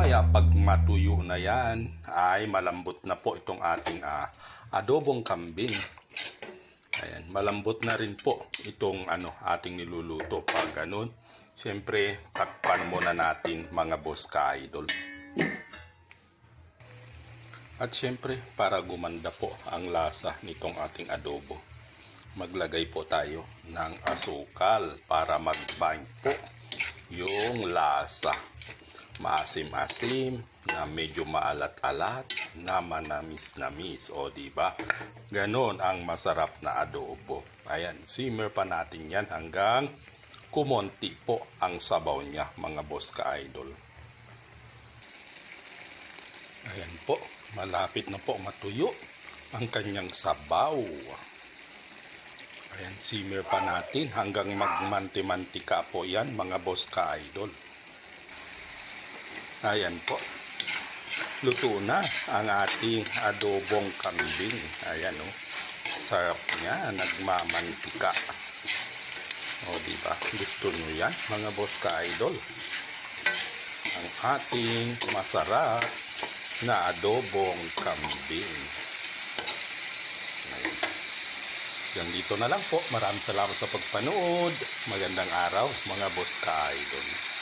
Kaya pag matuyo na yan, ay malambot na po itong ating adobong kambing. Ayan, malambot na rin po itong ating niluluto. Pag ganun, siyempre, takpan muna natin mga boss ka-idol. At siyempre, para gumanda po ang lasa nitong ating adobo, maglagay po tayo ng asukal para mag-bind po yung lasa. Maasim-asim, na medyo maalat-alat, na manamis-namis. O diba? Ganon ang masarap na adobo. Ayan, simmer pa natin yan hanggang kumonti po ang sabaw niya, mga boss ka-idol. Ayan po, malapit na po matuyo ang kanyang sabaw. Ayan, simmer pa natin hanggang magmanti-mantika po yan, mga boss ka-idol. Ayan po, luto na ang ating adobong kambing. Ayan o, sarap niya, nagmamantika. O diba, gusto nyo yan, mga boss ka-idol? Ang ating masarap na adobong kambing. Ayan. Yan dito na lang po. Maraming salamat sa pagpanood. Magandang araw, mga boss ka-idol.